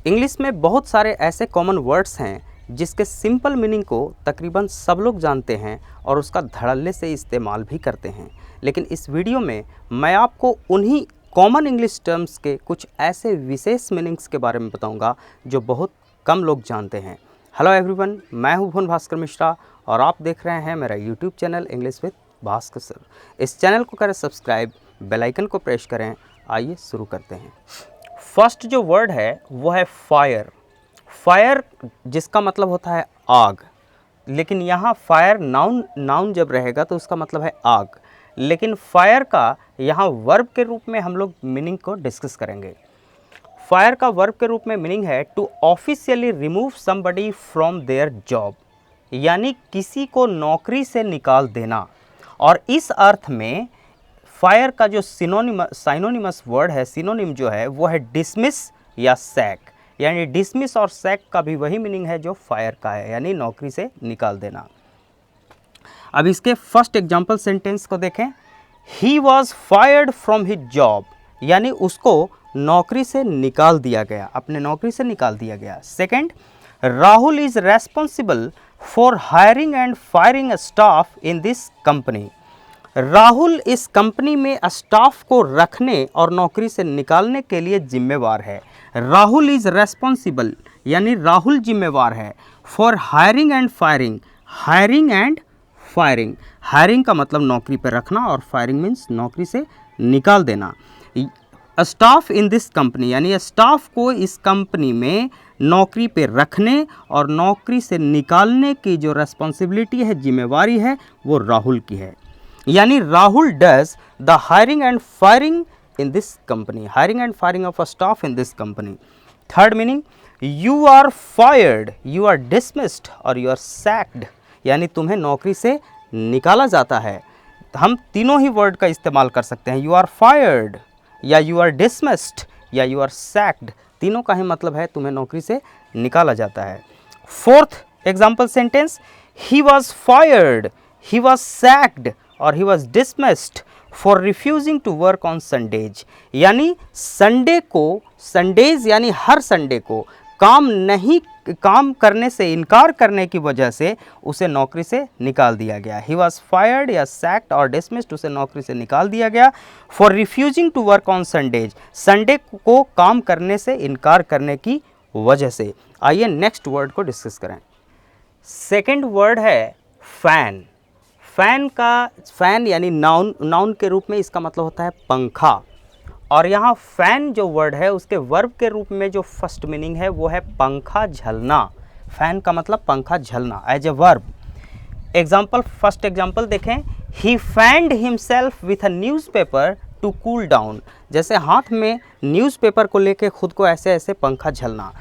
English में बहुत सारे ऐसे कॉमन वर्ड्स हैं जिसके सिंपल मीनिंग को तकरीबन सब लोग जानते हैं और उसका धड़ल्ले से इस्तेमाल भी करते हैं। लेकिन इस वीडियो में मैं आपको उन्हीं कॉमन इंग्लिश टर्म्स के कुछ ऐसे विशेष मीनिंग्स के बारे में बताऊंगा जो बहुत कम लोग जानते हैं। हेलो एवरीवन, मैं हूं भुवन भास्कर मिश्रा और आप देख रहे हैं मेरा YouTube channel English with Bhaskar sir. इस चैनल को करें सब्सक्राइब, बेल आइकन को प्रेस करें। आइए शुरू करते हैं। फर्स्ट जो वर्ड है वो है फायर। फायर जिसका मतलब होता है आग, लेकिन यहाँ फायर नाउन जब रहेगा तो उसका मतलब है आग। लेकिन फायर का यहाँ वर्ब के रूप में हम लोग मीनिंग को डिस्कस करेंगे। फायर का वर्ब के रूप में मीनिंग है to officially remove somebody from their job, यानी किसी को नौकरी से निकाल देना। और इस अर्थ में फायर का जो साइनोनिमस वर्ड है, सिनोनिम जो है वो है डिसमिस या सैक, यानी डिसमिस और सैक का भी वही मीनिंग है जो फायर का है, यानी नौकरी से निकाल देना। अब इसके फर्स्ट एग्जांपल सेंटेंस को देखें। ही was fired from his job, यानी उसको नौकरी से निकाल दिया गया, अपने नौकरी से निकाल दिया गया। Second, Rahul is responsible for hiring and firing staff in this company. Rahul इस कंपनी में स्टाफ को रखने और नौकरी से निकालने के लिए जिम्मेवार है। राहुल इज रेस्पॉन्सिबल यानी राहुल जिम्मेवार है for hiring and firing. Hiring and firing, hiring का मतलब नौकरी पर रखना और फायरिंग मीन्स नौकरी से निकाल देना। स्टाफ इन दिस कंपनी, यानी स्टाफ को इस कंपनी में नौकरी पे रखने और नौकरी से निकालने की जो रेस्पॉन्सिबिलिटी है, जिम्मेवारी है, वो राहुल की है। यानी Rahul does the hiring and firing in this company, hiring and firing of a staff in this company. Third meaning, you are fired, you are dismissed और यू आर सैक्ड, यानी तुम्हें नौकरी से निकाला जाता है। हम तीनों ही वर्ड का इस्तेमाल कर सकते हैं, यू आर फायर्ड या यू आर डिसमिस्ड या यू आर सैक्ड, तीनों का ही मतलब है तुम्हें नौकरी से निकाला जाता है। Fourth example sentence, he was fired, he was sacked और he was dismissed for refusing to work on Sundays, यानी संडे को, संडेज यानी हर संडे को काम करने से इनकार करने की वजह से उसे नौकरी से निकाल दिया गया। ही वॉज फायर्ड या सैक्ड और डिसमिस्ड, उसे नौकरी से निकाल दिया गया for refusing to work on Sundays, Sunday को काम करने से इनकार करने की वजह से। आइए नेक्स्ट वर्ड को डिस्कस करें। सेकेंड वर्ड है फैन। फैन यानी नाउन के रूप में इसका मतलब होता है पंखा। और यहाँ फैन जो वर्ड है उसके वर्ब के रूप में जो फर्स्ट मीनिंग है वो है पंखा झलना। फैन का मतलब पंखा झलना as a verb. Example, first example देखें। He fanned himself with a newspaper to cool down, जैसे हाथ में न्यूज़पेपर को लेके खुद को ऐसे ऐसे पंखा झलना।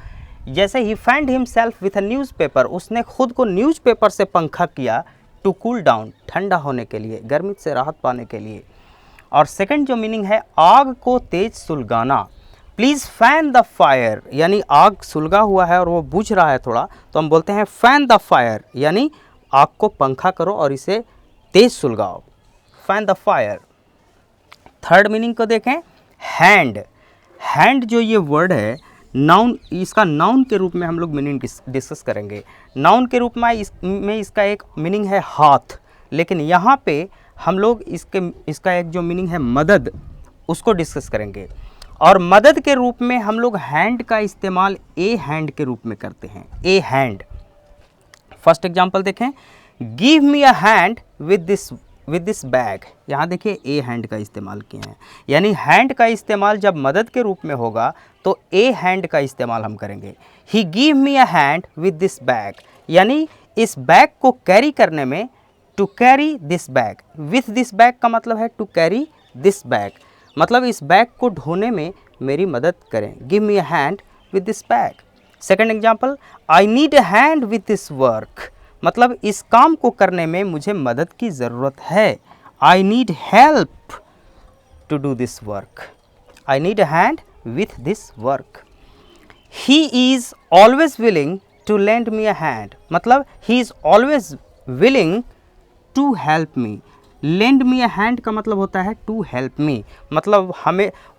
जैसे he fanned himself with a newspaper, उसने खुद को न्यूज़पेपर से पंखा किया, टू कूल डाउन ठंडा होने के लिए, गर्मी से राहत पाने के लिए। और सेकंड जो मीनिंग है आग को तेज सुलगाना। प्लीज़ फैन द फायर, यानी आग सुलगा हुआ है और वो बुझ रहा है थोड़ा, तो हम बोलते हैं फैन द फायर, यानी आग को पंखा करो और इसे तेज सुलगाओ, fan the fire. Third meaning को देखें, हैंड। हैंड जो ये वर्ड है नाउन, इसका नाउन के रूप में हम लोग मीनिंग डिस्कस करेंगे। नाउन के रूप में इसका एक मीनिंग है हाथ, लेकिन यहाँ पे हम लोग इसका एक जो मीनिंग है मदद, उसको डिस्कस करेंगे। और मदद के रूप में हम लोग हैंड का इस्तेमाल ए हैंड के रूप में करते हैं, ए हैंड। फर्स्ट एग्जांपल देखें, give me a hand with this bag. यहाँ देखिए ए हैंड का इस्तेमाल किए हैं, यानी हैंड का इस्तेमाल जब मदद के रूप में होगा तो ए हैंड का इस्तेमाल हम करेंगे। He give me a hand with this bag, यानी इस बैग को कैरी करने में, to carry this bag. With this bag का मतलब है टू कैरी दिस बैग, मतलब इस बैग को ढोने में मेरी मदद करें। Give me a hand with this bag. Second example, I need a hand with this work, मतलब इस काम को करने में मुझे मदद की ज़रूरत है। I need help to do this work, I need a hand with this work. He is always willing to lend me a hand, मतलब he is always willing to help me. Lend me a hand का मतलब होता है to help मी, मतलब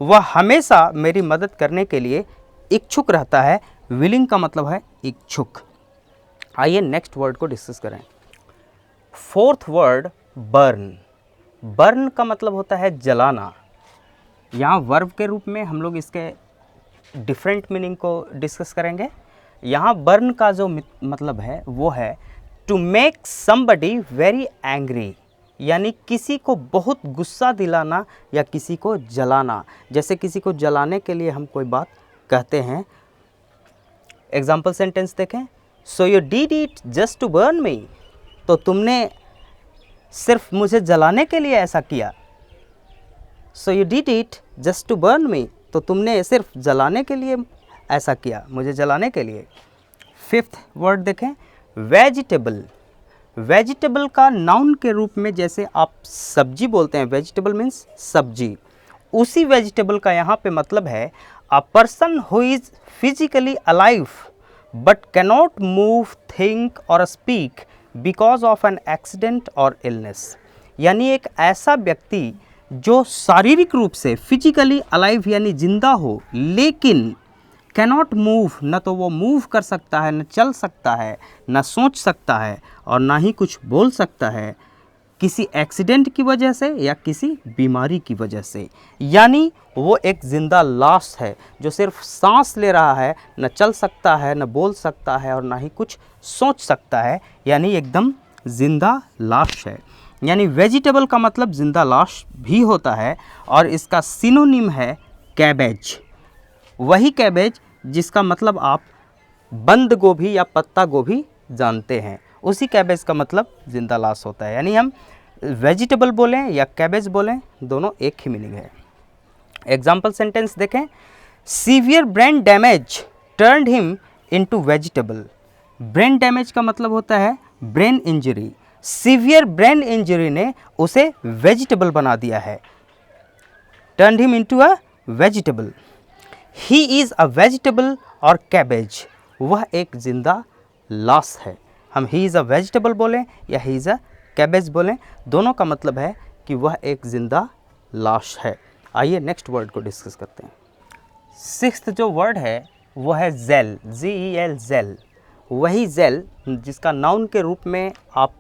वह हमेशा मेरी मदद करने के लिए इच्छुक रहता है। विलिंग का मतलब है इच्छुक। आइए नेक्स्ट वर्ड को डिस्कस करें। Fourth word burn. बर्न का मतलब होता है जलाना। यहाँ वर्ब के रूप में हम लोग इसके डिफरेंट मीनिंग को डिस्कस करेंगे। यहाँ बर्न का जो मतलब है वो है to make somebody very angry, यानी किसी को बहुत गुस्सा दिलाना या किसी को जलाना। जैसे किसी को जलाने के लिए हम कोई बात कहते हैं। एग्जाम्पल सेंटेंस देखें। So you did it just to burn me, तो तुमने सिर्फ मुझे जलाने के लिए ऐसा किया। So you did it just to burn me, तो तुमने सिर्फ जलाने के लिए ऐसा किया, मुझे जलाने के लिए। फिफ्थ वर्ड देखें, वेजिटेबल। वेजिटेबल का नाउन के रूप में जैसे आप सब्जी बोलते हैं, वेजिटेबल मीन्स सब्जी, उसी वेजिटेबल का यहाँ पे मतलब है a person who is physically alive but cannot move, think और speak because of an accident और इलनेस। यानी एक ऐसा व्यक्ति जो शारीरिक रूप से फिजिकली अलाइव यानी जिंदा हो, लेकिन कैनॉट मूव, न तो वो मूव कर सकता है, न चल सकता है, न सोच सकता है और ना ही कुछ बोल सकता है, किसी एक्सीडेंट की वजह से या किसी बीमारी की वजह से। यानी वो एक ज़िंदा लाश है जो सिर्फ सांस ले रहा है, न चल सकता है, न बोल सकता है और ना ही कुछ सोच सकता है, यानी एकदम ज़िंदा लाश है। यानी वेजिटेबल का मतलब ज़िंदा लाश भी होता है और इसका सिनोनिम है कैबेज। वही कैबेज जिसका मतलब आप बंद गोभी या पत्ता गोभी जानते हैं, उसी कैबेज का मतलब ज़िंदा लाश होता है। यानी हम वेजिटेबल बोलें या कैबेज बोलें, दोनों एक ही मीनिंग है। एग्जाम्पल सेंटेंस देखें। Severe brain damage turned him into vegetable. Brain damage का मतलब होता है brain injury. Severe brain injury ने उसे वेजिटेबल बना दिया है, turned him into a vegetable. He is a vegetable और कैबेज, वह एक जिंदा लाश है। हम ही इज़ अ वेजिटेबल बोलें या ही इज़ अ कैबेज बोलें, दोनों का मतलब है कि वह एक जिंदा लाश है। आइए नेक्स्ट वर्ड को डिस्कस करते हैं। सिक्स्थ जो वर्ड है वो है जेल, ZEL, जेल। वही जेल जिसका नाउन के रूप में आप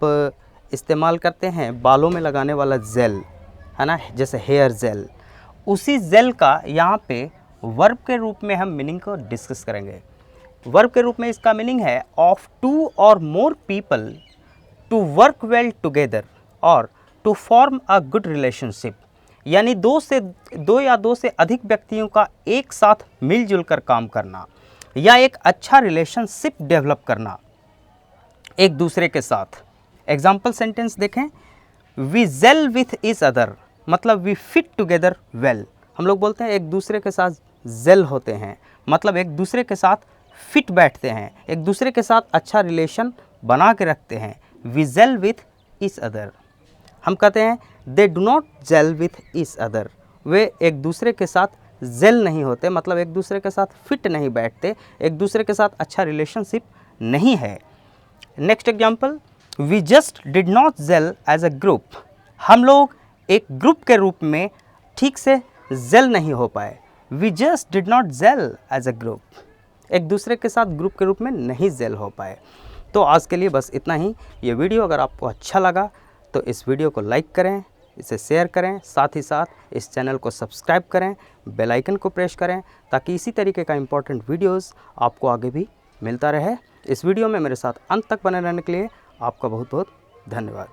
इस्तेमाल करते हैं, बालों में लगाने वाला जेल है ना, जैसे हेयर जेल, उसी जेल का यहाँ पे वर्ब के रूप में हम मीनिंग को डिस्कस करेंगे। वर्ब के रूप में इसका मीनिंग है of two or more people to work well together or to form a good relationship. यानी दो या दो से अधिक व्यक्तियों का एक साथ मिलजुल कर काम करना या एक अच्छा रिलेशनशिप डेवलप करना एक दूसरे के साथ। एग्जाम्पल सेंटेंस देखें। We gel with each other, मतलब वी फिट टुगेदर वेल। हम लोग बोलते हैं एक दूसरे के साथ जेल होते हैं, मतलब एक दूसरे के साथ फिट बैठते हैं, एक दूसरे के साथ अच्छा रिलेशन बना के रखते हैं। We gel with each other. हम कहते हैं they do not gel with each other, वे एक दूसरे के साथ जेल नहीं होते, मतलब एक दूसरे के साथ फिट नहीं बैठते, एक दूसरे के साथ अच्छा रिलेशनशिप नहीं है। Next example, we just did not gel as a group. हम लोग एक ग्रुप के रूप में ठीक से जेल नहीं हो पाए। We just did not gel as a group, एक दूसरे के साथ ग्रुप के रूप में नहीं जेल हो पाए। तो आज के लिए बस इतना ही। ये वीडियो अगर आपको अच्छा लगा तो इस वीडियो को लाइक करें, इसे शेयर करें, साथ ही साथ इस चैनल को सब्सक्राइब करें, बेल आइकन को प्रेस करें ताकि इसी तरीके का इम्पोर्टेंट वीडियोस आपको आगे भी मिलता रहे। इस वीडियो में मेरे साथ अंत तक बने रहने के लिए आपका बहुत बहुत धन्यवाद।